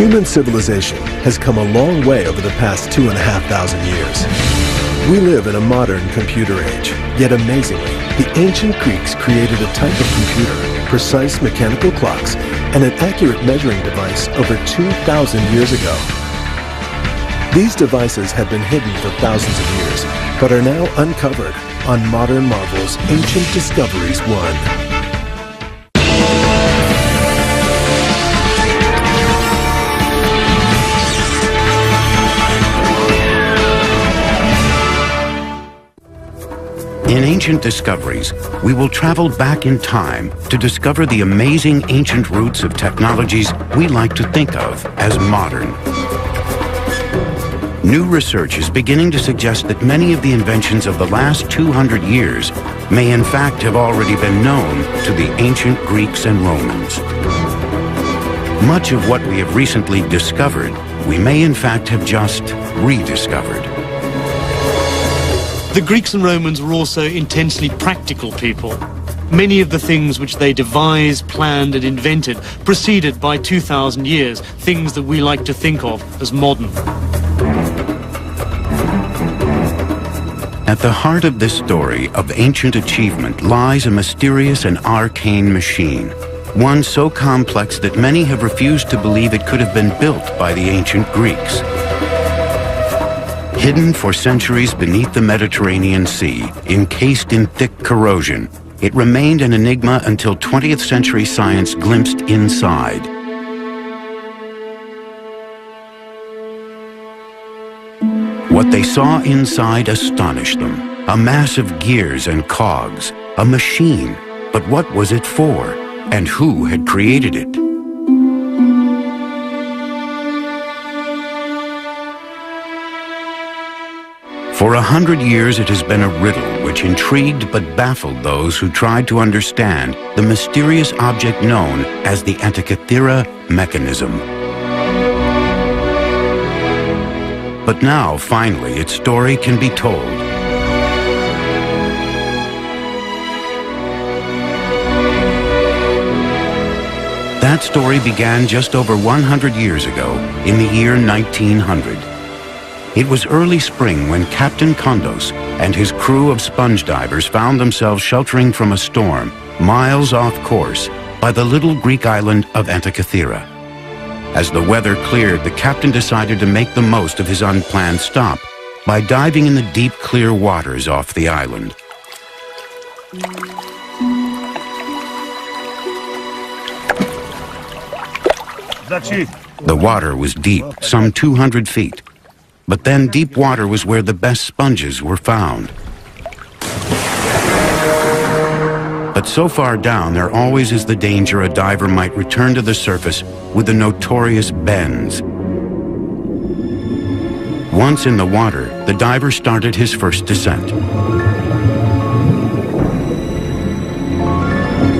Human civilization has come a long way over the past 2,500 years. We live in a modern computer age, yet amazingly, the ancient Greeks created a type of computer, precise mechanical clocks, and an accurate measuring device over 2,000 years ago. These devices have been hidden for thousands of years, but are now uncovered on Modern Marvel's Ancient Discoveries 1. In Ancient Discoveries, we will travel back in time to discover the amazing ancient roots of technologies we like to think of as modern. New research is beginning to suggest that many of the inventions of the last 200 years may in fact have already been known to the ancient Greeks and Romans. Much of what we have recently discovered, we may in fact have just rediscovered. The Greeks and Romans were also intensely practical people. Many of the things which they devised, planned and invented preceded by 2,000 years, things that we like to think of as modern. At the heart of this story of ancient achievement lies a mysterious and arcane machine, one so complex that many have refused to believe it could have been built by the ancient Greeks. Hidden for centuries beneath the Mediterranean Sea, encased in thick corrosion, it remained an enigma until 20th century science glimpsed inside. What they saw inside astonished them. A mass of gears and cogs, a machine. But what was it for? And who had created it? For 100 years it has been a riddle which intrigued but baffled those who tried to understand the mysterious object known as the Antikythera Mechanism. But now, finally, its story can be told. That story began just over 100 years ago, in the year 1900. It was early spring when Captain Kondos and his crew of sponge divers found themselves sheltering from a storm, miles off course, by the little Greek island of Antikythera. As the weather cleared, the captain decided to make the most of his unplanned stop by diving in the deep, clear waters off the island. The water was deep, some 200 feet. But then deep water was where the best sponges were found. But so far down, there always is the danger a diver might return to the surface with the notorious bends. Once in the water, the diver started his first descent.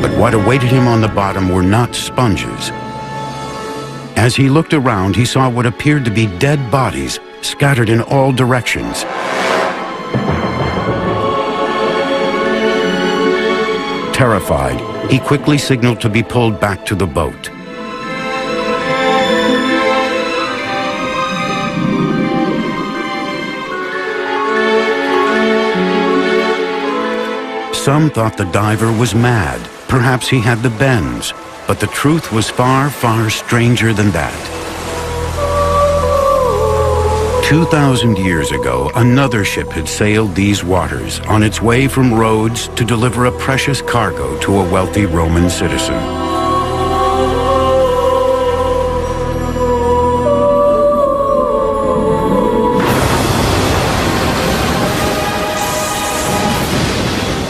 But what awaited him on the bottom were not sponges. As he looked around, he saw what appeared to be dead bodies scattered in all directions. Terrified, he quickly signaled to be pulled back to the boat. Some thought the diver was mad. Perhaps he had the bends. But the truth was far, far stranger than that. 2,000 years ago, another ship had sailed these waters on its way from Rhodes to deliver a precious cargo to a wealthy Roman citizen.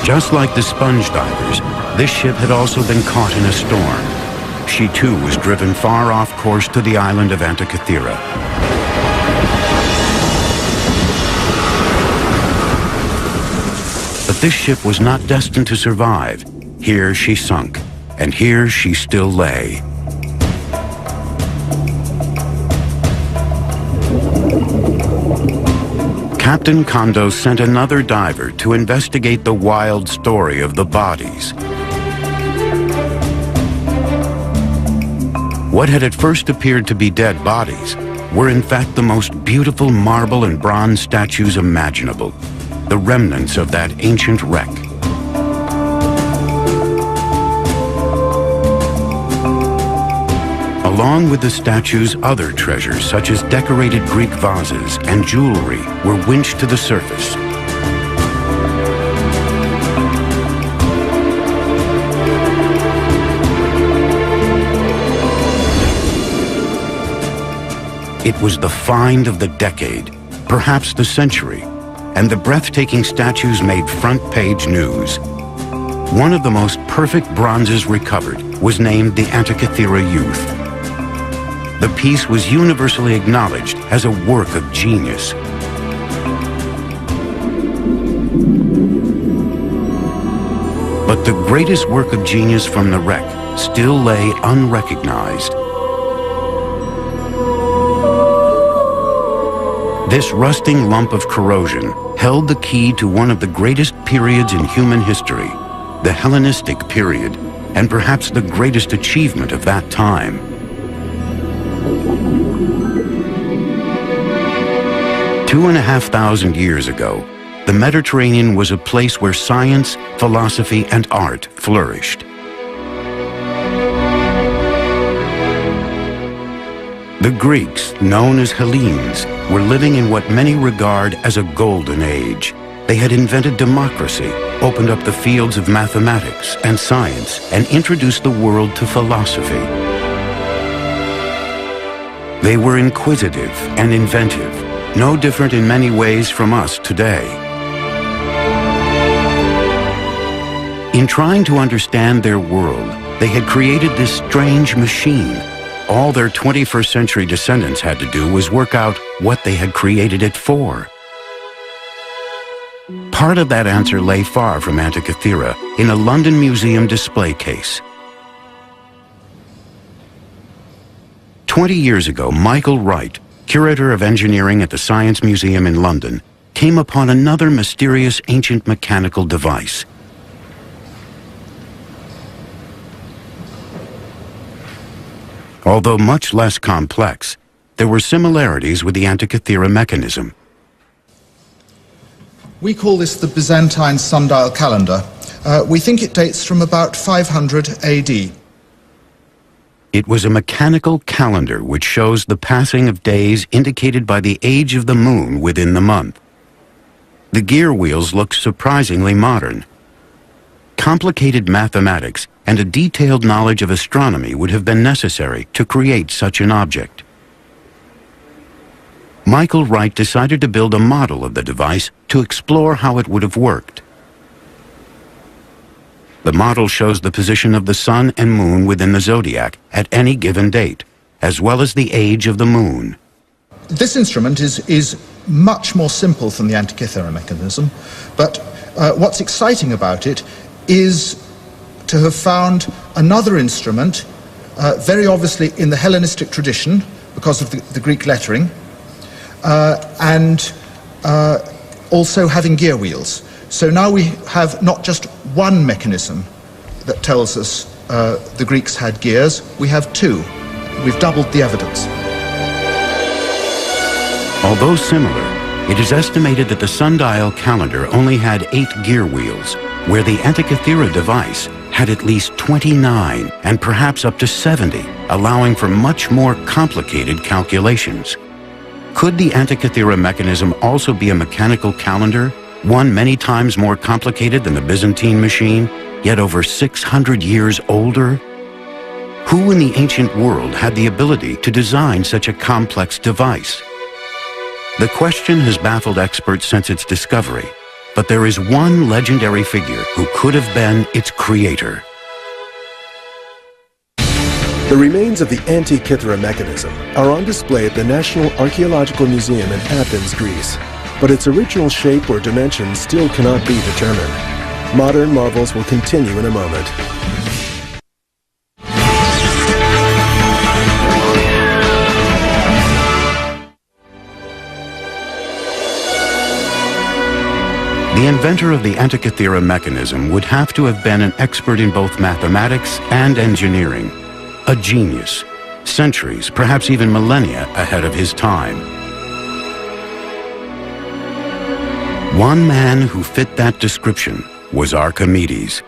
Just like the sponge divers, this ship had also been caught in a storm. She too was driven far off course to the island of Antikythera. But this ship was not destined to survive. Here she sunk, and here she still lay. Captain Kondos sent another diver to investigate the wild story of the bodies. What had at first appeared to be dead bodies were in fact the most beautiful marble and bronze statues imaginable, the remnants of that ancient wreck. Along with the statues, other treasures such as decorated Greek vases and jewelry were winched to the surface. It was the find of the decade, perhaps the century, and the breathtaking statues made front-page news. One of the most perfect bronzes recovered was named the Antikythera Youth. The piece was universally acknowledged as a work of genius. But the greatest work of genius from the wreck still lay unrecognized. This rusting lump of corrosion held the key to one of the greatest periods in human history, the Hellenistic period, and perhaps the greatest achievement of that time. Two and a half thousand years ago, the Mediterranean was a place where science, philosophy, and art flourished. The Greeks, known as Hellenes, were living in what many regard as a golden age. They had invented democracy, opened up the fields of mathematics and science, and introduced the world to philosophy. They were inquisitive and inventive, no different in many ways from us today. In trying to understand their world, they had created this strange machine. All their 21st century descendants had to do was work out what they had created it for. Part of that answer lay far from Antikythera in a London museum display case. 20 years ago, Michael Wright, curator of engineering at the Science Museum in London, came upon another mysterious ancient mechanical device. Although much less complex, there were similarities with the Antikythera mechanism. We call this the Byzantine sundial calendar. We think it dates from about 500 AD. It was a mechanical calendar which shows the passing of days indicated by the age of the moon within the month. The gear wheels looked surprisingly modern. Complicated mathematics and a detailed knowledge of astronomy would have been necessary to create such an object. Michael Wright decided to build a model of the device to explore how it would have worked. The model shows the position of the sun and moon within the zodiac at any given date, as well as the age of the moon. This instrument is much more simple than the Antikythera mechanism, but what's exciting about it is to have found another instrument, very obviously in the Hellenistic tradition because of the Greek lettering, and also having gear wheels. So now we have not just one mechanism that tells us the Greeks had gears, we have two. We've doubled the evidence. Although similar, it is estimated that the sundial calendar only had 8 gear wheels, where the Antikythera device had at least 29 and perhaps up to 70, allowing for much more complicated calculations. Could the Antikythera mechanism also be a mechanical calendar, one many times more complicated than the Byzantine machine, yet over 600 years older? Who in the ancient world had the ability to design such a complex device? The question has baffled experts since its discovery, but there is one legendary figure who could have been its creator. The remains of the Antikythera mechanism are on display at the National Archaeological Museum in Athens, Greece, but its original shape or dimensions still cannot be determined. Modern marvels will continue in a moment. The inventor of the Antikythera mechanism would have to have been an expert in both mathematics and engineering, a genius, centuries, perhaps even millennia ahead of his time. One man who fit that description was Archimedes.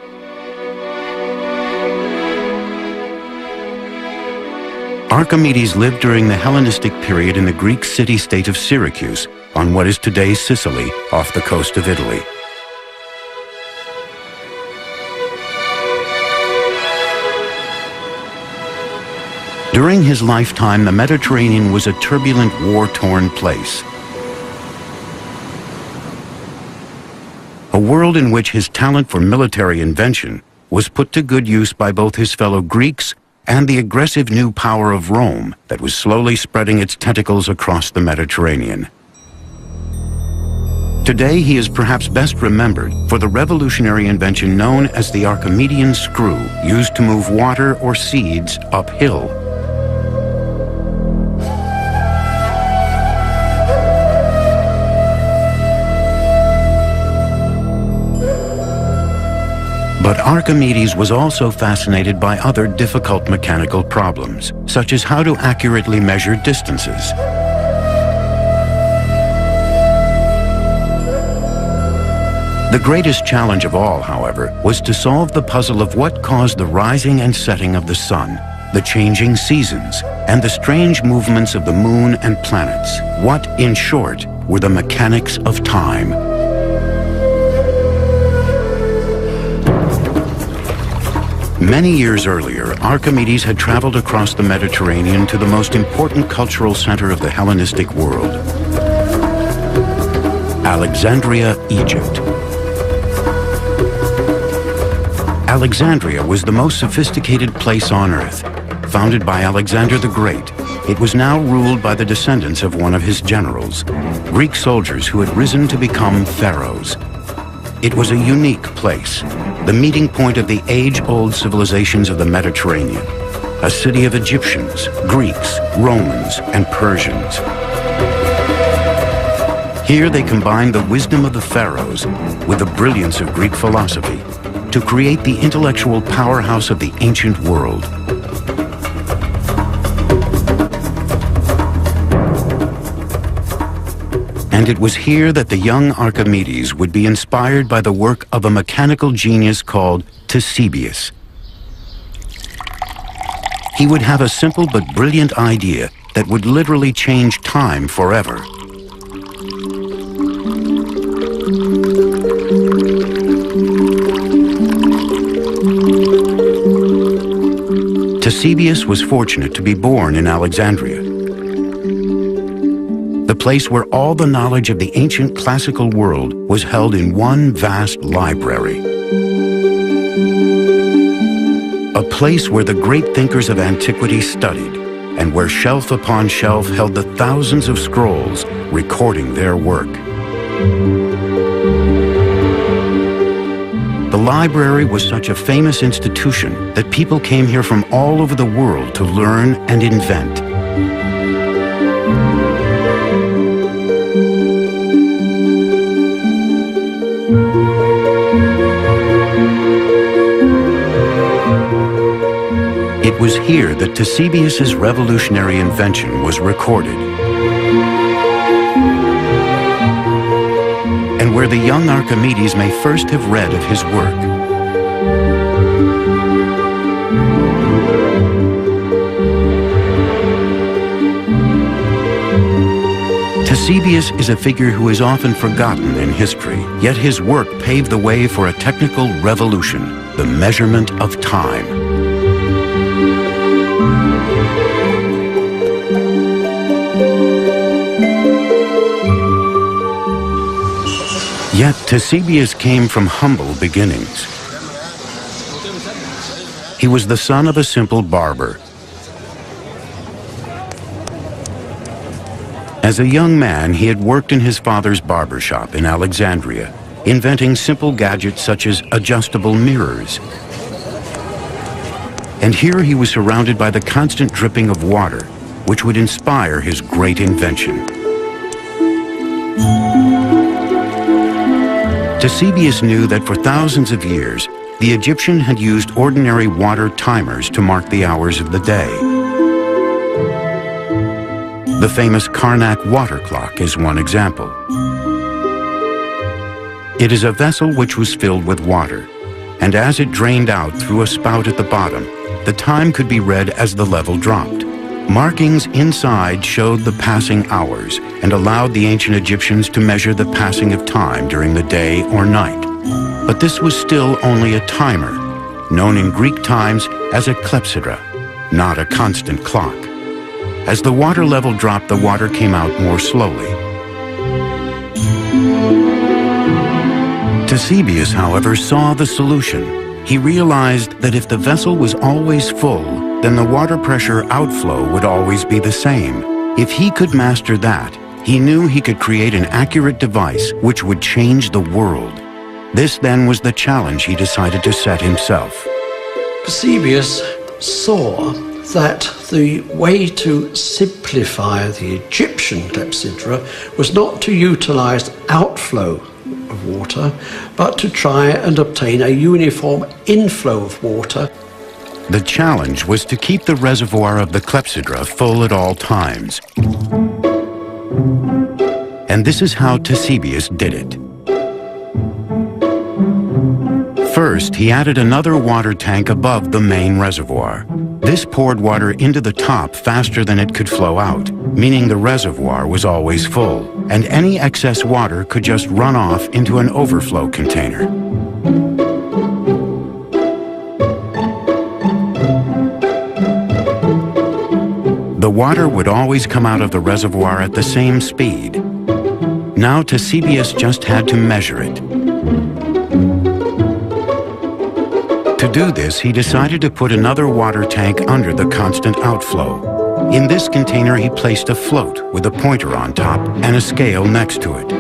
Archimedes lived during the Hellenistic period in the Greek city-state of Syracuse, on what is today Sicily, off the coast of Italy. During his lifetime, the Mediterranean was a turbulent, war-torn place. A world in which his talent for military invention was put to good use by both his fellow Greeks and the aggressive new power of Rome that was slowly spreading its tentacles across the Mediterranean. Today, he is perhaps best remembered for the revolutionary invention known as the Archimedean screw, used to move water or seeds uphill. But Archimedes was also fascinated by other difficult mechanical problems, such as how to accurately measure distances. The greatest challenge of all, however, was to solve the puzzle of what caused the rising and setting of the sun, the changing seasons, and the strange movements of the moon and planets. What, in short, were the mechanics of time? Many years earlier, Archimedes had traveled across the Mediterranean to the most important cultural center of the Hellenistic world, Alexandria, Egypt. Alexandria was the most sophisticated place on earth. Founded by Alexander the Great, it was now ruled by the descendants of one of his generals, Greek soldiers who had risen to become pharaohs. It was a unique place, the meeting point of the age-old civilizations of the Mediterranean, a city of Egyptians, Greeks, Romans, and Persians. Here they combined the wisdom of the pharaohs with the brilliance of Greek philosophy to create the intellectual powerhouse of the ancient world. And it was here that the young Archimedes would be inspired by the work of a mechanical genius called Ctesibius. He would have a simple but brilliant idea that would literally change time forever. Ctesibius was fortunate to be born in Alexandria, the place where all the knowledge of the ancient classical world was held in one vast library. A place where the great thinkers of antiquity studied, and where shelf upon shelf held the thousands of scrolls recording their work. The library was such a famous institution that people came here from all over the world to learn and invent. It was here that Ctesibius' revolutionary invention was recorded, and where the young Archimedes may first have read of his work. Ctesibius is a figure who is often forgotten in history, yet his work paved the way for a technical revolution, the measurement of time. Yet Ctesibius came from humble beginnings. He was the son of a simple barber. As a young man, he had worked in his father's barber shop in Alexandria, inventing simple gadgets such as adjustable mirrors. And here he was surrounded by the constant dripping of water, which would inspire his great invention. Ctesibius knew that for thousands of years, the Egyptian had used ordinary water timers to mark the hours of the day. The famous Karnak water clock is one example. It is a vessel which was filled with water, and as it drained out through a spout at the bottom, the time could be read as the level dropped. Markings inside showed the passing hours and allowed the ancient Egyptians to measure the passing of time during the day or night. But this was still only a timer, known in Greek times as a clepsydra, not a constant clock. As the water level dropped, the water came out more slowly. Eusebius, however, saw the solution. He realized that if the vessel was always full, then the water pressure outflow would always be the same. If he could master that, he knew he could create an accurate device which would change the world. This then was the challenge he decided to set himself. Eusebius saw that the way to simplify the Egyptian clepsydra was not to utilize outflow of water, but to try and obtain a uniform inflow of water. The challenge was to keep the reservoir of the clepsydra full at all times. And this is how Eusebius did it. First, he added another water tank above the main reservoir. This poured water into the top faster than it could flow out, meaning the reservoir was always full, and any excess water could just run off into an overflow container. The water would always come out of the reservoir at the same speed. Now Eusebius just had to measure it. To do this, he decided to put another water tank under the constant outflow. In this container, he placed a float with a pointer on top and a scale next to it.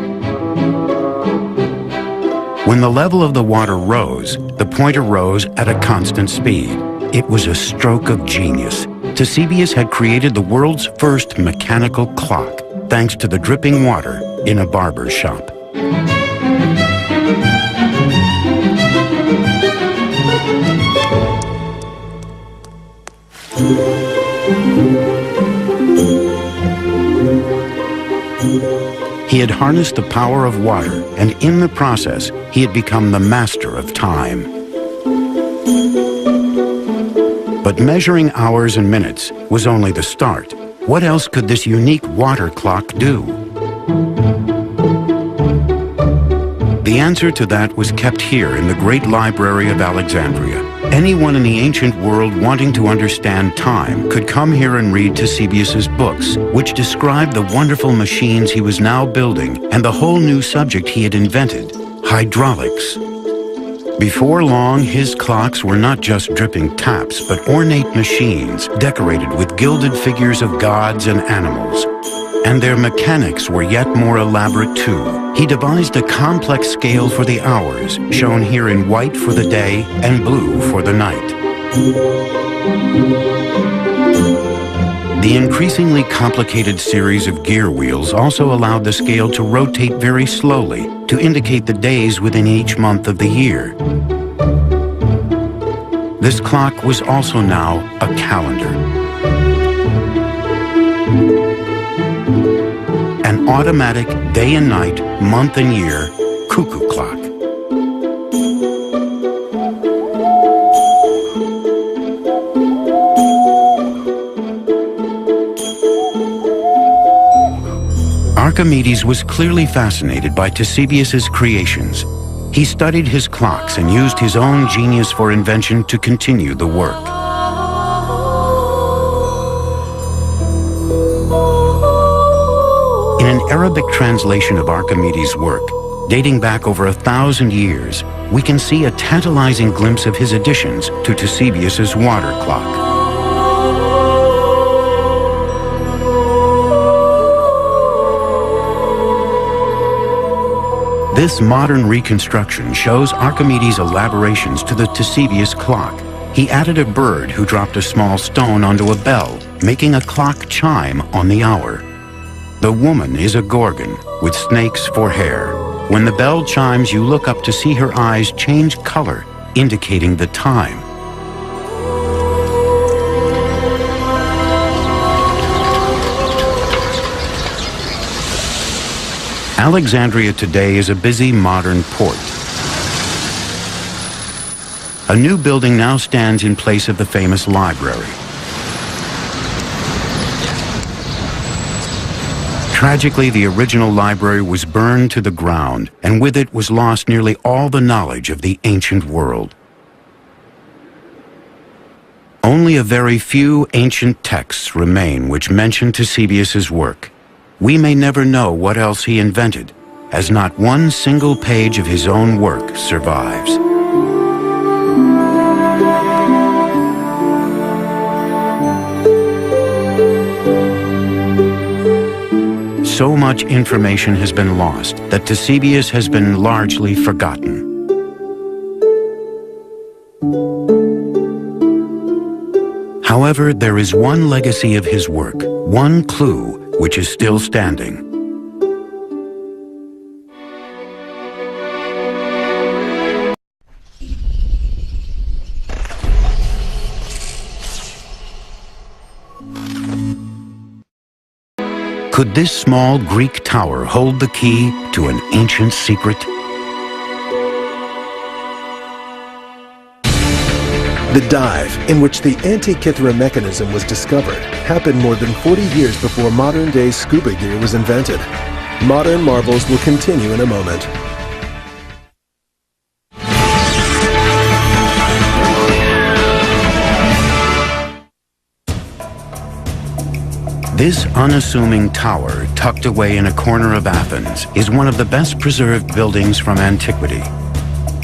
When the level of the water rose, the pointer rose at a constant speed. It was a stroke of genius. Eusebius had created the world's first mechanical clock, thanks to the dripping water in a barber's shop. He had harnessed the power of water, and in the process, he had become the master of time. But measuring hours and minutes was only the start. What else could this unique water clock do? The answer to that was kept here in the Great Library of Alexandria. Anyone in the ancient world wanting to understand time could come here and read Eusebius's books, which described the wonderful machines he was now building and the whole new subject he had invented, hydraulics. Before long, his clocks were not just dripping taps, but ornate machines decorated with gilded figures of gods and animals. And their mechanics were yet more elaborate too. He devised a complex scale for the hours, shown here in white for the day and blue for the night. The increasingly complicated series of gear wheels also allowed the scale to rotate very slowly to indicate the days within each month of the year. This clock was also now a calendar. An automatic day and night, month and year cuckoo clock. Archimedes was clearly fascinated by Eusebius's creations. He studied his clocks and used his own genius for invention to continue the work. In an Arabic translation of Archimedes' work, dating back over 1,000 years, we can see a tantalizing glimpse of his additions to Eusebius's water clock. This modern reconstruction shows Archimedes' elaborations to the Eusebius clock. He added a bird who dropped a small stone onto a bell, making a clock chime on the hour. The woman is a gorgon with snakes for hair. When the bell chimes, you look up to see her eyes change color, indicating the time. Alexandria today is a busy modern port. A new building now stands in place of the famous library. Tragically, the original library was burned to the ground, and with it was lost nearly all the knowledge of the ancient world. Only a very few ancient texts remain which mention Ctesibius's work. We may never know what else he invented, as not one single page of his own work survives. So much information has been lost that Ctesibius has been largely forgotten. However, there is one legacy of his work, one clue which is still standing. Could this small Greek tower hold the key to an ancient secret? The dive, in which the Antikythera Mechanism was discovered, happened more than 40 years before modern-day scuba gear was invented. Modern marvels will continue in a moment. This unassuming tower, tucked away in a corner of Athens, is one of the best preserved buildings from antiquity.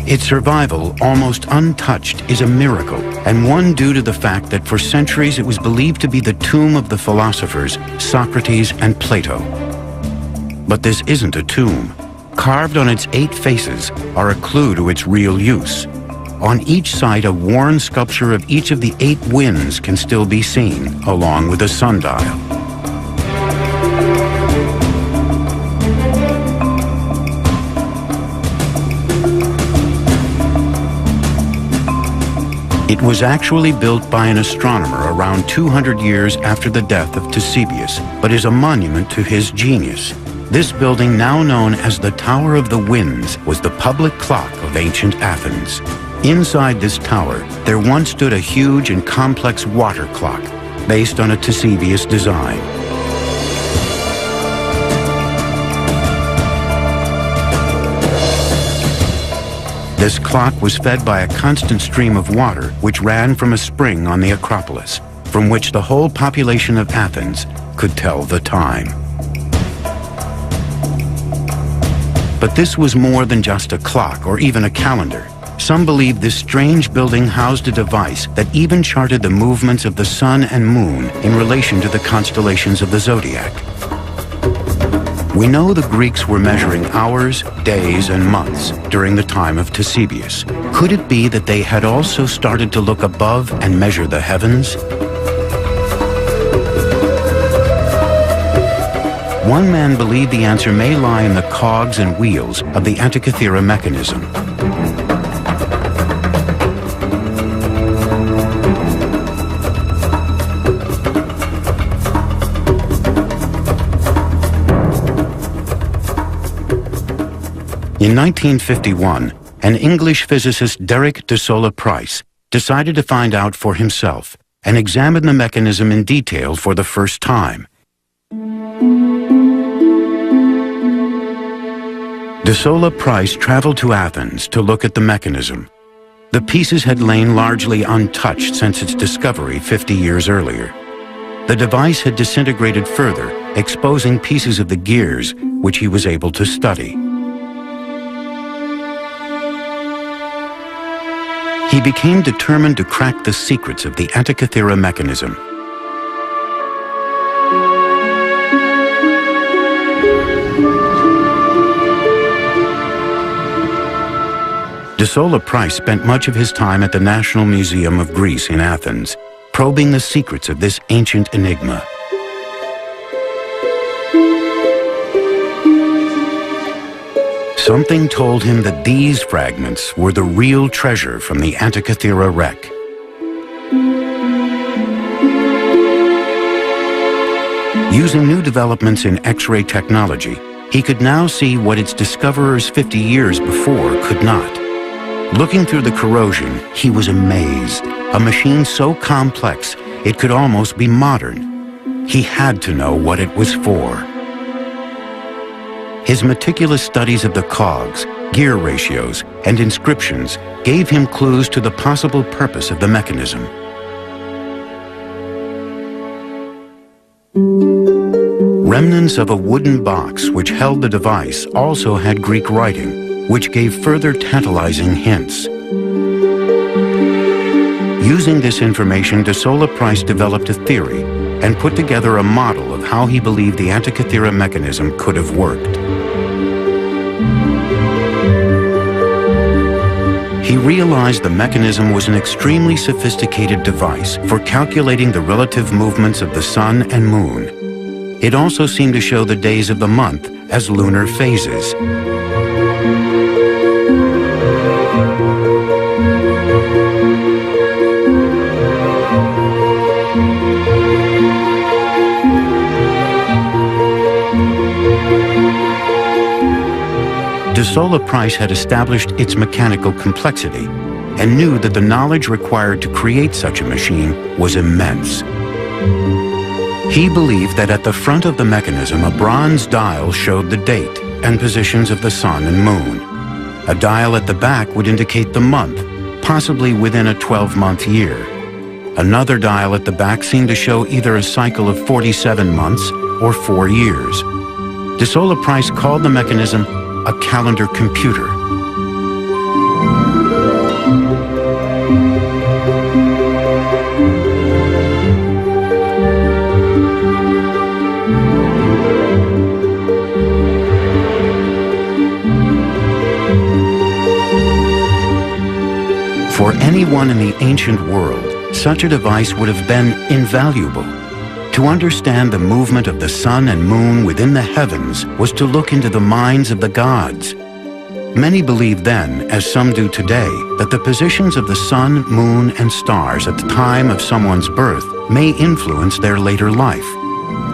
Its survival, almost untouched, is a miracle, and one due to the fact that for centuries it was believed to be the tomb of the philosophers Socrates and Plato. But this isn't a tomb. Carved on its 8 faces are a clue to its real use. On each side, a worn sculpture of each of the 8 winds can still be seen, along with a sundial. It was actually built by an astronomer around 200 years after the death of Ctesibius, but is a monument to his genius. This building, now known as the Tower of the Winds, was the public clock of ancient Athens. Inside this tower, there once stood a huge and complex water clock, based on a Ctesibius design. This clock was fed by a constant stream of water which ran from a spring on the Acropolis, from which the whole population of Athens could tell the time. But this was more than just a clock or even a calendar. Some believe this strange building housed a device that even charted the movements of the sun and moon in relation to the constellations of the zodiac. We know the Greeks were measuring hours, days, and months during the time of Ctesibius. Could it be that they had also started to look above and measure the heavens? One man believed the answer may lie in the cogs and wheels of the Antikythera Mechanism. In 1951, an English physicist, Derek de Solla Price, decided to find out for himself and examine the mechanism in detail for the first time. De Solla Price traveled to Athens to look at the mechanism. The pieces had lain largely untouched since its discovery 50 years earlier. The device had disintegrated further, exposing pieces of the gears, which he was able to study. He became determined to crack the secrets of the Antikythera Mechanism. De Solla Price spent much of his time at the National Museum of Greece in Athens, probing the secrets of this ancient enigma. Something told him that these fragments were the real treasure from the Antikythera wreck. Using new developments in X-ray technology, He could now see what its discoverers 50 years before could not. Looking through the corrosion, he was amazed. A machine so complex, it could almost be modern. He had to know what it was for. His meticulous studies of the cogs, gear ratios, and inscriptions gave him clues to the possible purpose of the mechanism. Remnants of a wooden box which held the device also had Greek writing, which gave further tantalizing hints. Using this information, de Sola Price developed a theory and put together a model of how he believed the Antikythera mechanism could have worked. He realized the mechanism was an extremely sophisticated device for calculating the relative movements of the sun and moon. It also seemed to show the days of the month as lunar phases. De Sola Price had established its mechanical complexity and knew that the knowledge required to create such a machine was immense. He believed that at the front of the mechanism, a bronze dial showed the date and positions of the sun and moon. A dial at the back would indicate the month, possibly within a 12-month year. Another dial at the back seemed to show either a cycle of 47 months or 4 years. De Sola Price called the mechanism a calendar computer. For anyone in the ancient world, such a device would have been invaluable. To understand the movement of the sun and moon within the heavens was to look into the minds of the gods. Many believed then, as some do today, that the positions of the sun, moon, and stars at the time of someone's birth may influence their later life.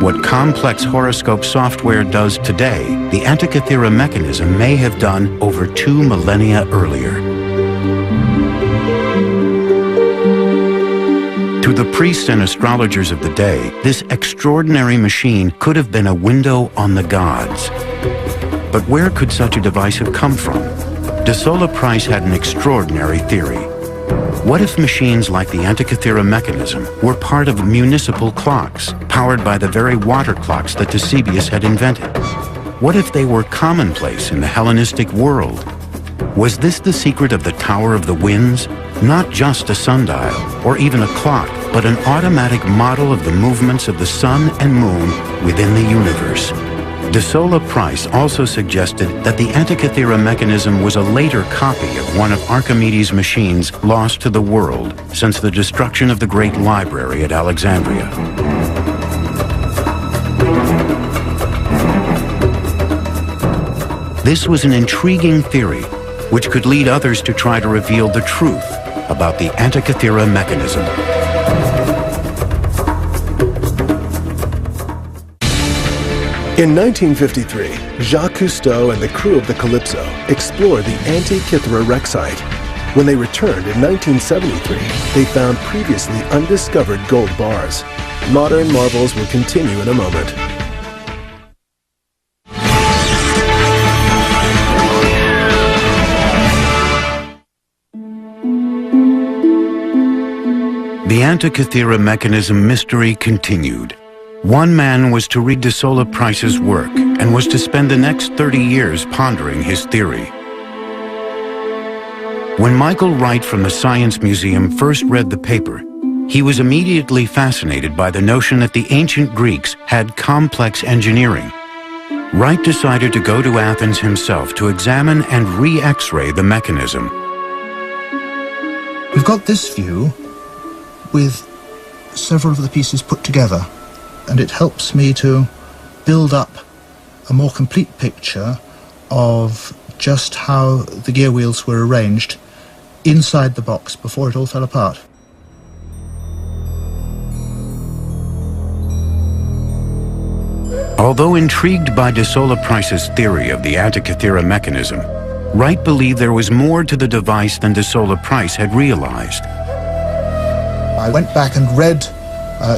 What complex horoscope software does today, the Antikythera mechanism may have done over 2 millennia earlier. To the priests and astrologers of the day, this extraordinary machine could have been a window on the gods. But where could such a device have come from? De Sola Price had an extraordinary theory. What if machines like the Antikythera mechanism were part of municipal clocks, powered by the very water clocks that Eusebius had invented? What if they were commonplace in the Hellenistic world? Was this the secret of the Tower of the Winds? Not just a sundial or even a clock, but an automatic model of the movements of the sun and moon within the universe. De Sola Price also suggested that the Antikythera mechanism was a later copy of one of Archimedes' machines lost to the world since the destruction of the Great Library at Alexandria. This was an intriguing theory which could lead others to try to reveal the truth about the Antikythera mechanism. In 1953, Jacques Cousteau and the crew of the Calypso explored the Antikythera wreck site. When they returned in 1973, they found previously undiscovered gold bars. Modern marvels will continue in a moment. The Antikythera mechanism mystery continued. One man was to read de Sola Price's work and was to spend the next 30 years pondering his theory. When Michael Wright from the Science Museum first read the paper, he was immediately fascinated by the notion that the ancient Greeks had complex engineering. Wright decided to go to Athens himself to examine and re-X-ray the mechanism. We've got this view with several of the pieces put together, and it helps me to build up a more complete picture of just how the gear wheels were arranged inside the box before it all fell apart. Although intrigued by de Sola Price's theory of the Antikythera mechanism, Wright believed there was more to the device than de Sola Price had realized. I went back and read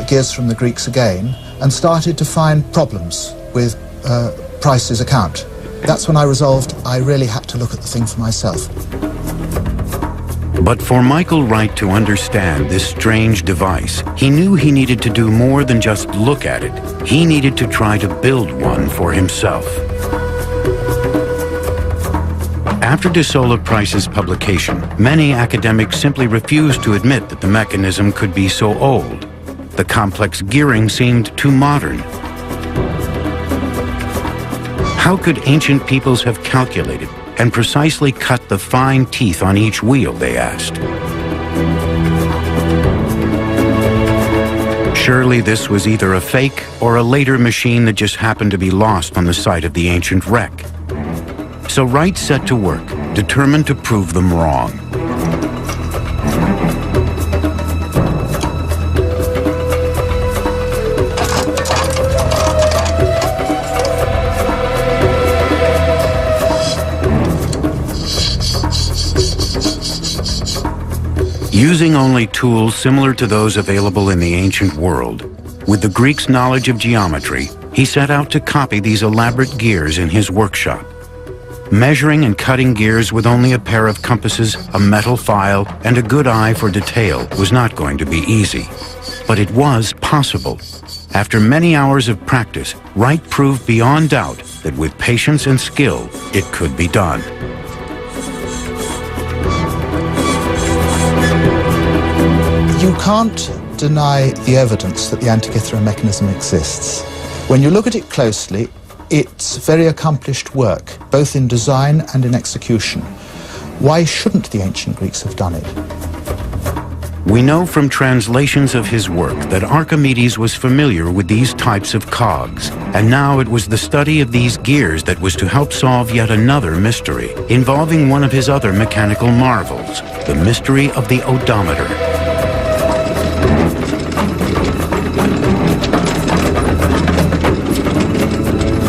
Gears from the Greeks again and started to find problems with Price's account. That's when I resolved I really had to look at the thing for myself. But for Michael Wright to understand this strange device, he knew he needed to do more than just look at it. He needed to try to build one for himself. After de Sola Price's publication, many academics simply refused to admit that the mechanism could be so old. The complex gearing seemed too modern. How could ancient peoples have calculated and precisely cut the fine teeth on each wheel, they asked. Surely this was either a fake or a later machine that just happened to be lost on the site of the ancient wreck. So Wright set to work, determined to prove them wrong. Using only tools similar to those available in the ancient world, with the Greeks' knowledge of geometry, he set out to copy these elaborate gears in his workshop. Measuring and cutting gears with only a pair of compasses, a metal file, and a good eye for detail was not going to be easy. But it was possible. After many hours of practice, Wright proved beyond doubt that with patience and skill, it could be done. You can't deny the evidence that the Antikythera mechanism exists. When you look at it closely, it's very accomplished work, both in design and in execution. Why shouldn't the ancient Greeks have done it? We know from translations of his work that Archimedes was familiar with these types of cogs, and now it was the study of these gears that was to help solve yet another mystery, involving one of his other mechanical marvels, the mystery of the odometer.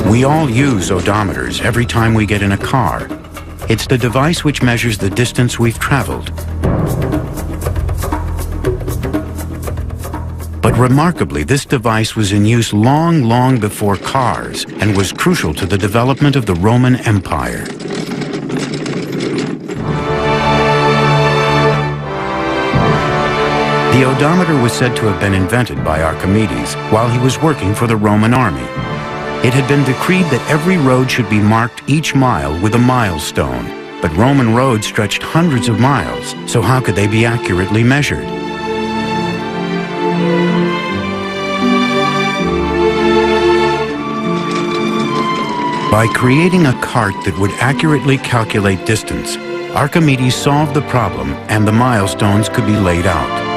We all use odometers every time we get in a car. It's the device which measures the distance we've traveled. But remarkably, this device was in use long before cars and was crucial to the development of the Roman Empire. The odometer was said to have been invented by Archimedes while he was working for the Roman army. It had been decreed that every road should be marked each mile with a milestone, but Roman roads stretched hundreds of miles, so how could they be accurately measured? By creating a cart that would accurately calculate distance, Archimedes solved the problem and the milestones could be laid out.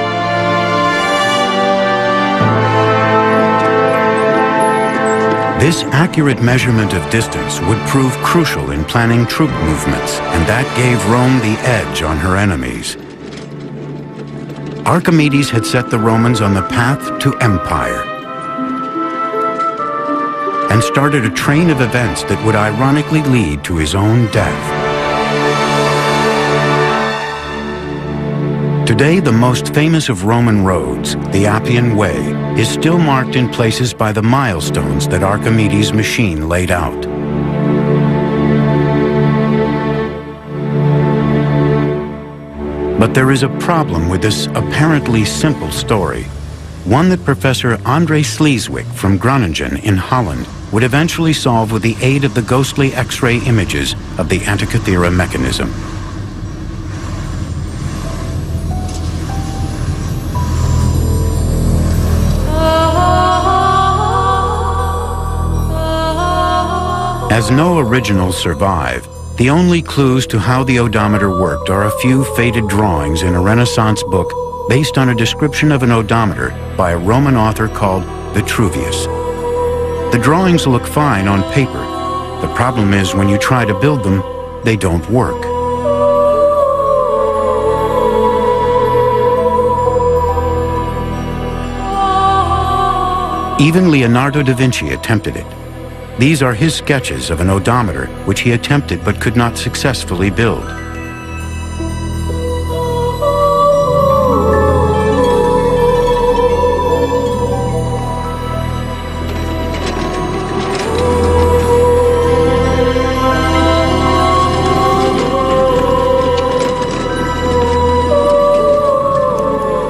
This accurate measurement of distance would prove crucial in planning troop movements, and that gave Rome the edge on her enemies. Archimedes had set the Romans on the path to empire and started a train of events that would ironically lead to his own death. Today, the most famous of Roman roads, the Appian Way, is still marked in places by the milestones that Archimedes' machine laid out. But there is a problem with this apparently simple story, one that Professor André Sleeswyk from Groningen in Holland would eventually solve with the aid of the ghostly X-ray images of the Antikythera mechanism. As no originals survive, the only clues to how the odometer worked are a few faded drawings in a Renaissance book based on a description of an odometer by a Roman author called Vitruvius. The drawings look fine on paper. The problem is when you try to build them, they don't work. Even Leonardo da Vinci attempted it. These are his sketches of an odometer, which he attempted but could not successfully build.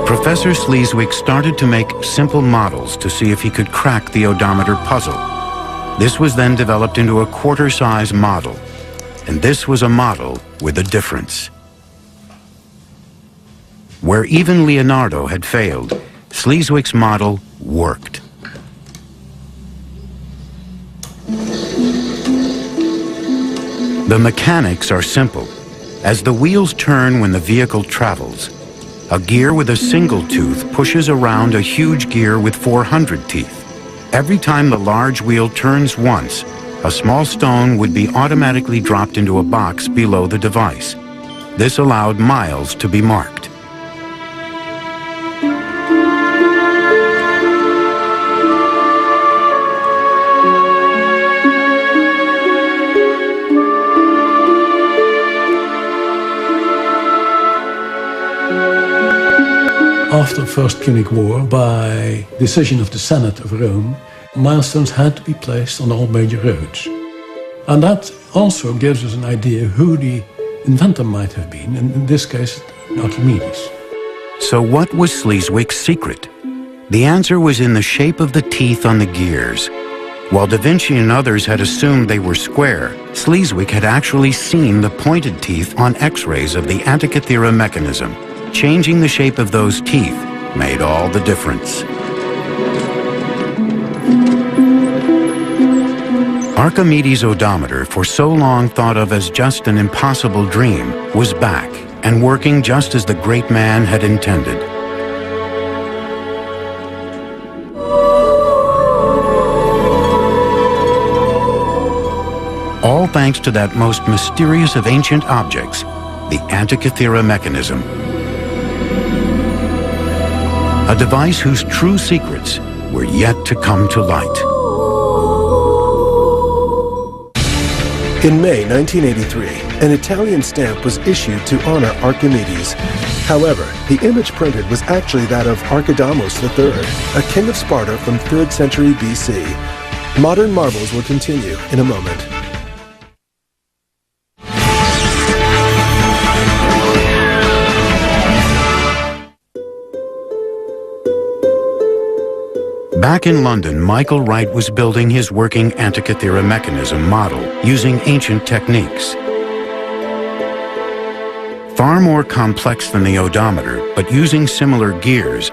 Professor Sleeswick started to make simple models to see if he could crack the odometer puzzle. This was then developed into a quarter-size model, and this was a model with a difference. Where even Leonardo had failed, Sleeswick's model worked. The mechanics are simple. As the wheels turn when the vehicle travels, a gear with a single tooth pushes around a huge gear with 400 teeth. Every time the large wheel turns once, a small stone would be automatically dropped into a box below the device. This allowed miles to be marked. After the First Punic War, by decision of the Senate of Rome, milestones had to be placed on all major roads. And that also gives us an idea who the inventor might have been, and in this case, Archimedes. So what was Sleeswick's secret? The answer was in the shape of the teeth on the gears. While Da Vinci and others had assumed they were square, Sleeswick had actually seen the pointed teeth on X-rays of the Antikythera Mechanism. Changing the shape of those teeth made all the difference. Archimedes' odometer, for so long thought of as just an impossible dream, was back and working just as the great man had intended. All thanks to that most mysterious of ancient objects, the Antikythera Mechanism. A device whose true secrets were yet to come to light. In May 1983, an Italian stamp was issued to honor Archimedes. However, the image printed was actually that of Archidamos III, a king of Sparta from 3rd century BC. Modern marvels will continue in a moment. Back in London, Michael Wright was building his working Antikythera Mechanism model using ancient techniques. Far more complex than the odometer, but using similar gears,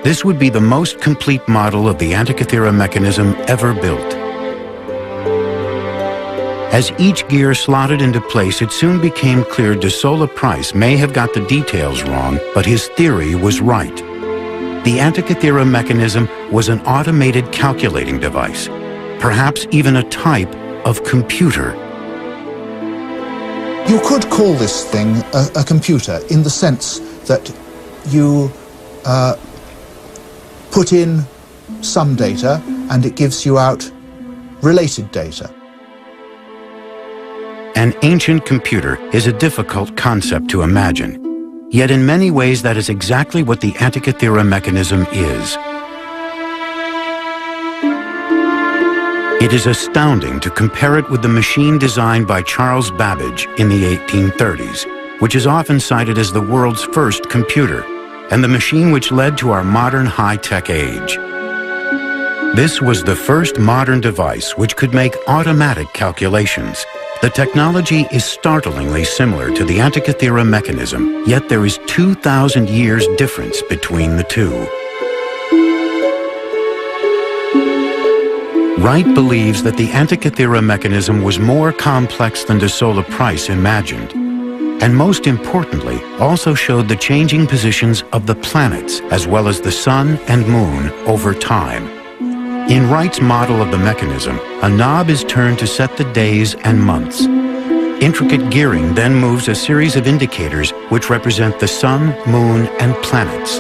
this would be the most complete model of the Antikythera Mechanism ever built. As each gear slotted into place, it soon became clear De Sola Price may have got the details wrong, but his theory was right. The Antikythera Mechanism was an automated calculating device, perhaps even a type of computer. You could call this thing a computer in the sense that you put in some data and it gives you out related data. An ancient computer is a difficult concept to imagine. Yet in many ways that is exactly what the Antikythera Mechanism is. It is astounding to compare it with the machine designed by Charles Babbage in the 1830s, which is often cited as the world's first computer, and the machine which led to our modern high-tech age. This was the first modern device which could make automatic calculations. The technology is startlingly similar to the Antikythera Mechanism, yet there is 2,000 years difference between the two. Wright believes that the Antikythera Mechanism was more complex than De Sola Price imagined, and most importantly, also showed the changing positions of the planets as well as the sun and moon over time. In Wright's model of the mechanism, a knob is turned to set the days and months. Intricate gearing then moves a series of indicators which represent the sun, moon, and planets.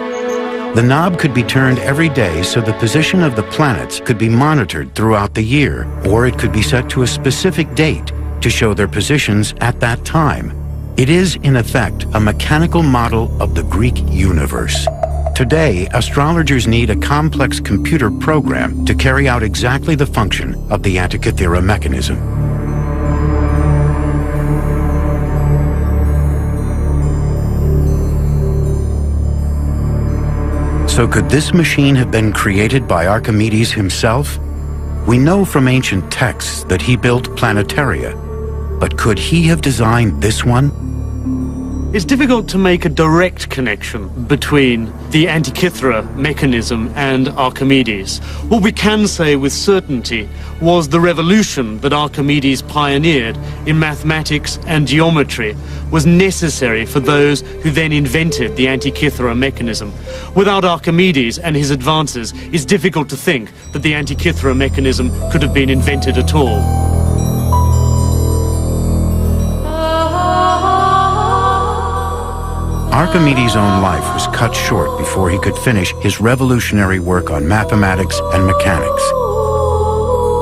The knob could be turned every day so the position of the planets could be monitored throughout the year, or it could be set to a specific date to show their positions at that time. It is, in effect, a mechanical model of the Greek universe. Today, astrologers need a complex computer program to carry out exactly the function of the Antikythera mechanism. So could this machine have been created by Archimedes himself? We know from ancient texts that he built planetaria, but could he have designed this one? It's difficult to make a direct connection between the Antikythera mechanism and Archimedes. What we can say with certainty was the revolution that Archimedes pioneered in mathematics and geometry was necessary for those who then invented the Antikythera mechanism. Without Archimedes and his advances, it's difficult to think that the Antikythera mechanism could have been invented at all. Archimedes' own life was cut short before he could finish his revolutionary work on mathematics and mechanics.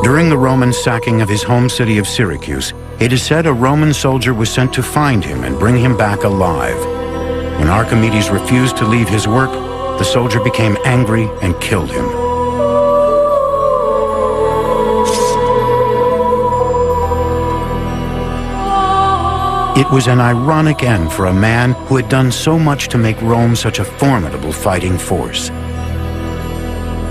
During the Roman sacking of his home city of Syracuse, it is said a Roman soldier was sent to find him and bring him back alive. When Archimedes refused to leave his work, the soldier became angry and killed him. It was an ironic end for a man who had done so much to make Rome such a formidable fighting force.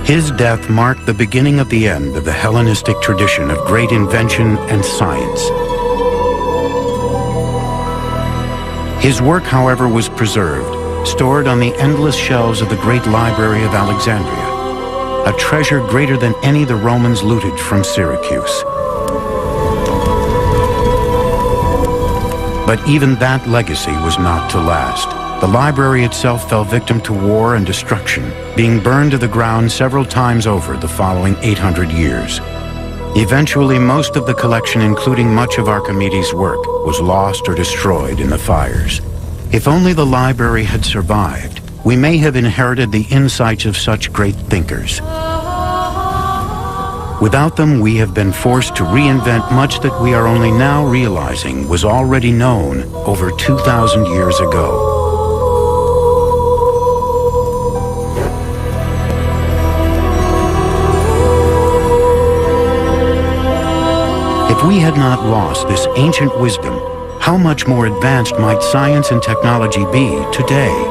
His death marked the beginning of the end of the Hellenistic tradition of great invention and science. His work, however, was preserved, stored on the endless shelves of the great library of Alexandria, a treasure greater than any the Romans looted from Syracuse. But even that legacy was not to last. The library itself fell victim to war and destruction, being burned to the ground several times over the following 800 years. Eventually, most of the collection, including much of Archimedes' work, was lost or destroyed in the fires. If only the library had survived, we may have inherited the insights of such great thinkers. Without them, we have been forced to reinvent much that we are only now realizing was already known over 2,000 years ago. If we had not lost this ancient wisdom, how much more advanced might science and technology be today?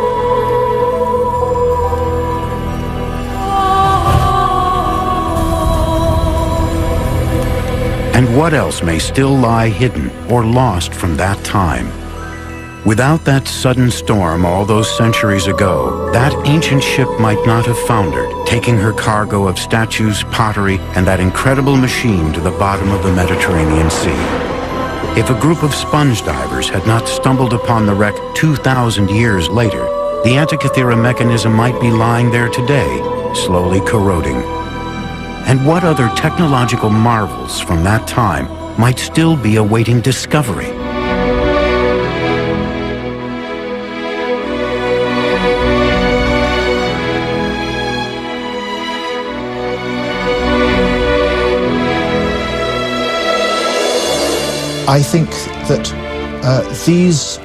And what else may still lie hidden or lost from that time? Without that sudden storm all those centuries ago, that ancient ship might not have foundered, taking her cargo of statues, pottery, and that incredible machine to the bottom of the Mediterranean Sea. If a group of sponge divers had not stumbled upon the wreck 2,000 years later, the Antikythera mechanism might be lying there today, slowly corroding. And what other technological marvels from that time might still be awaiting discovery? I think that these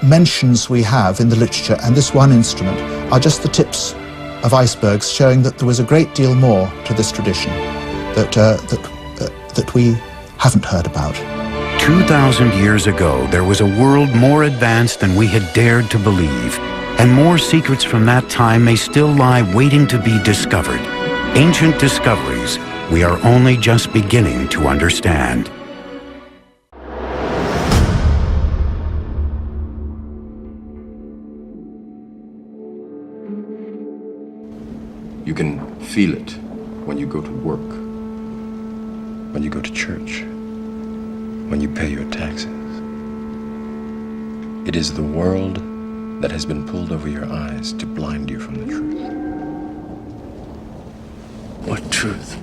mentions we have in the literature and this one instrument are just the tips of icebergs showing that there was a great deal more to this tradition that we haven't heard about. 2,000 years ago, there was a world more advanced than we had dared to believe, and more secrets from that time may still lie waiting to be discovered. Ancient discoveries we are only just beginning to understand. You can feel it when you go to work, when you go to church, when you pay your taxes. It is the world that has been pulled over your eyes to blind you from the truth. What truth?